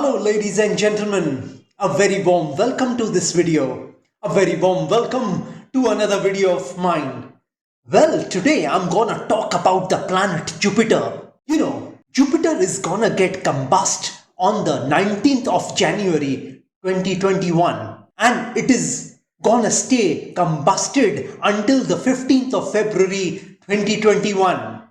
Hello ladies and gentlemen, a very warm welcome to this video. A very warm welcome to another video of mine. Well, today I'm gonna talk about the planet Jupiter. Jupiter is gonna get combust on the 19th of January 2021 and it is gonna stay combusted until the 15th of February 2021.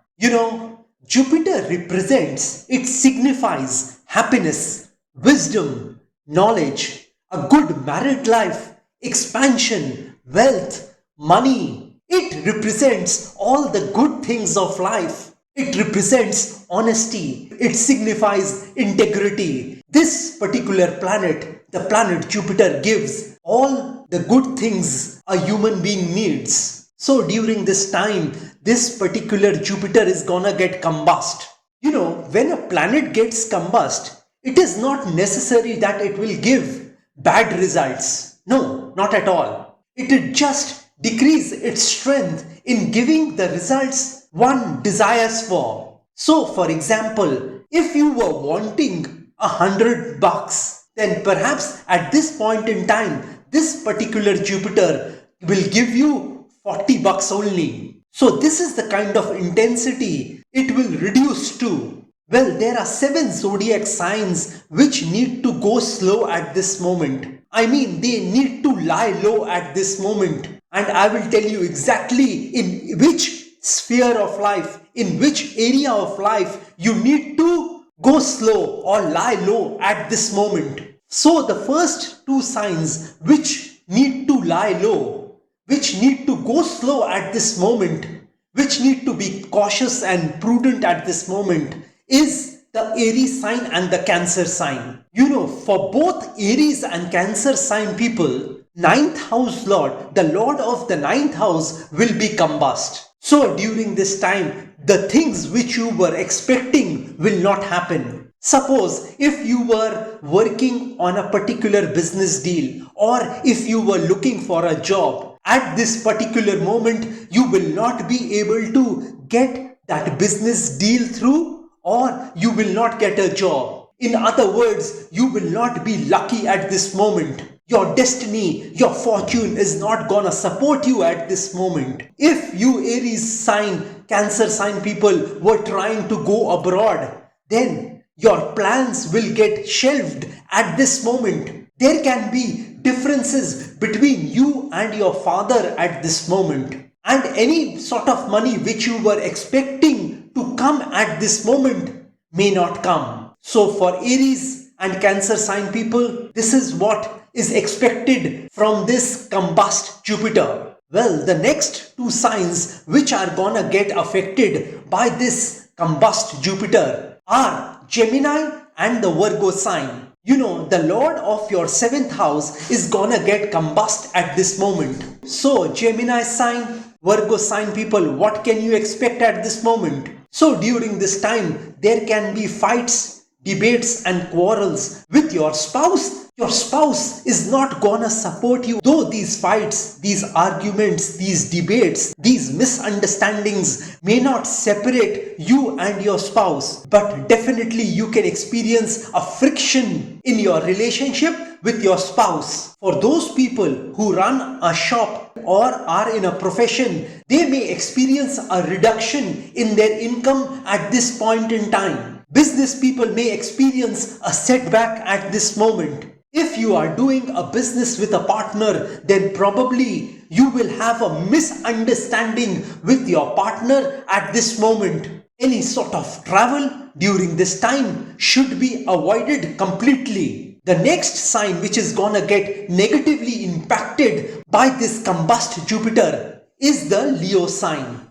Jupiter represents, it signifies happiness, wisdom, knowledge, a good married life, expansion, wealth, money. It represents all the good things of life. It represents honesty. It signifies integrity. This particular planet, the planet Jupiter, gives all the good things a human being needs. So during this time, this particular Jupiter is gonna get combust. When a planet gets combust, it is not necessary that it will give bad results. No, not at all. It will just decrease its strength in giving the results one desires for. So, for example, if you were wanting $100, then perhaps at this point in time, this particular Jupiter will give you $40 only. So this is the kind of intensity it will reduce to. Well, there are 7 zodiac signs which need to go slow at this moment. I mean, they need to lie low at this moment. And I will tell you exactly in which sphere of life, in which area of life you need to go slow or lie low at this moment. So the first 2 signs which need to lie low, which need to go slow at this moment, which need to be cautious and prudent at this moment, is the Aries sign and the Cancer sign. For both Aries and Cancer sign people, 9th house lord, the lord of the 9th house will be combust. So during this time, the things which you were expecting will not happen. Suppose if you were working on a particular business deal or if you were looking for a job, at this particular moment, you will not be able to get that business deal through or you will not get a job. In other words, you will not be lucky at this moment. Your destiny, your fortune is not gonna support you at this moment. If you Aries sign, Cancer sign people were trying to go abroad, then your plans will get shelved at this moment. There can be differences between you and your father at this moment. And any sort of money which you were expecting to come at this moment may not come. So for Aries and Cancer sign people, this is what is expected from this combust Jupiter. Well, the next 2 signs which are gonna get affected by this combust Jupiter are Gemini and the Virgo sign. The lord of your 7th house is gonna get combust at this moment. So Gemini sign, Virgo sign people, what can you expect at this moment? So during this time, there can be fights, debates and quarrels with your spouse. Your spouse is not gonna support you. Though these fights, these arguments, these debates, these misunderstandings may not separate you and your spouse, but definitely you can experience a friction in your relationship with your spouse. For those people who run a shop or are in a profession, they may experience a reduction in their income at this point in time. Business people may experience a setback at this moment. If you are doing a business with a partner, then probably you will have a misunderstanding with your partner at this moment. Any sort of travel during this time should be avoided completely. The next sign which is gonna get negatively impacted by this combust Jupiter is the Leo sign.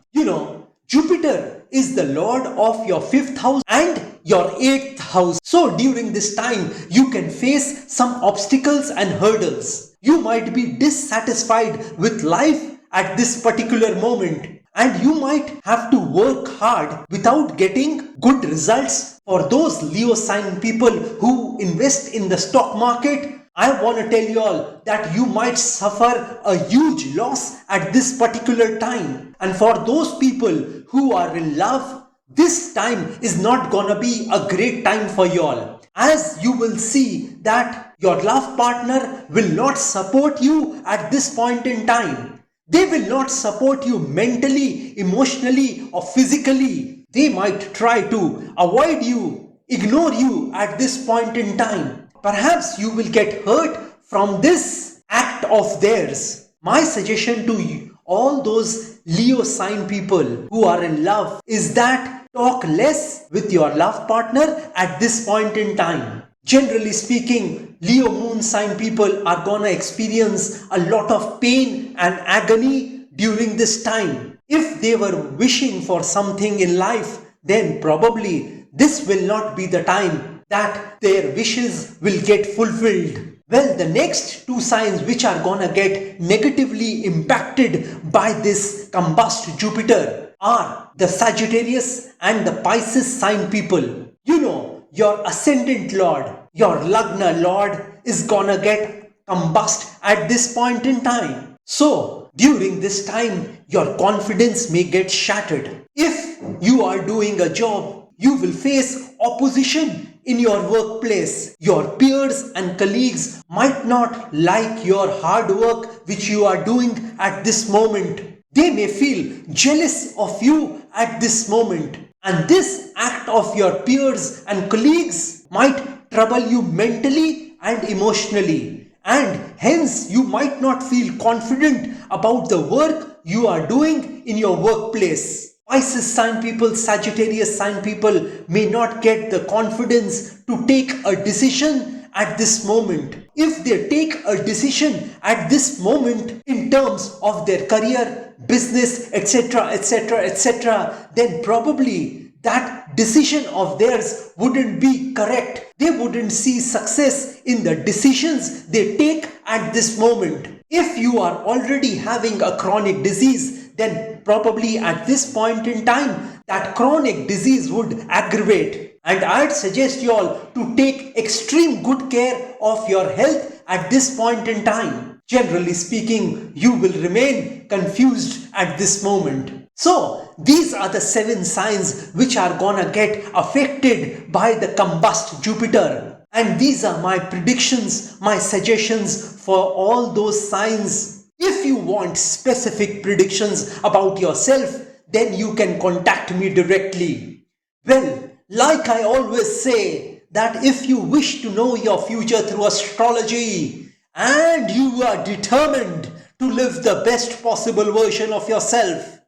Jupiter is the lord of your 5th house and your 8th house. So during this time, you can face some obstacles and hurdles. You might be dissatisfied with life at this particular moment and you might have to work hard without getting good results. For those Leo sign people who invest in the stock market, I want to tell you all that you might suffer a huge loss at this particular time. And for those people who are in love, this time is not gonna be a great time for you all. as you will see that your love partner will not support you at this point in time. They will not support you mentally, emotionally, or physically. They might try to avoid you, ignore you at this point in time. Perhaps you will get hurt from this act of theirs. My suggestion to you, all those Leo sign people who are in love, is that talk less with your love partner at this point in time. Generally speaking, Leo moon sign people are gonna experience a lot of pain and agony during this time. If they were wishing for something in life, then probably this will not be the time that their wishes will get fulfilled. Well, the next two signs which are gonna get negatively impacted by this combust Jupiter are the Sagittarius and the Pisces sign people. You know, your ascendant lord, your Lagna lord is gonna get combust at this point in time. So, during this time, your confidence may get shattered. If you are doing a job, you will face opposition in your workplace. Your peers and colleagues might not like your hard work which you are doing at this moment. They may feel jealous of you at this moment. And this act of your peers and colleagues might trouble you mentally and emotionally. And hence you might not feel confident about the work you are doing in your workplace. Pisces sign people, Sagittarius sign people may not get the confidence to take a decision at this moment. If they take a decision at this moment in terms of their career, business, etc., etc., etc., then probably that decision of theirs wouldn't be correct. They wouldn't see success in the decisions they take at this moment. If you are already having a chronic disease, then probably at this point in time, that chronic disease would aggravate. And I'd suggest you all to take extreme good care of your health at this point in time. Generally speaking, you will remain confused at this moment. So, these are the 7 signs which are gonna get affected by the combust Jupiter. And these are my predictions, my suggestions for all those signs. If you want specific predictions about yourself, then you can contact me directly. Well, like I always say, that if you wish to know your future through astrology and you are determined to live the best possible version of yourself,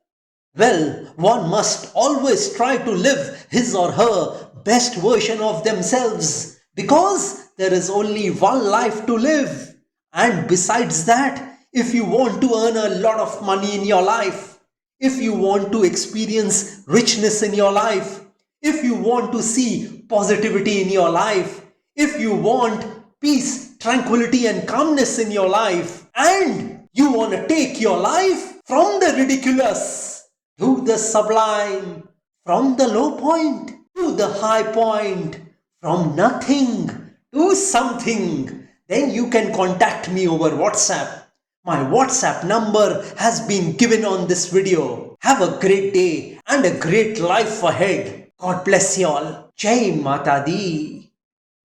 well, one must always try to live his or her best version of themselves, because there is only one life to live. And besides that, if you want to earn a lot of money in your life, if you want to experience richness in your life, if you want to see positivity in your life, if you want peace, tranquility and calmness in your life, and you want to take your life from the ridiculous to the sublime, from the low point to the high point, from nothing to something, then you can contact me over WhatsApp. My WhatsApp number has been given on this video. Have a great day and a great life ahead. God bless you all. Jai Mata Di.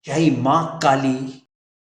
Jai Ma Kali.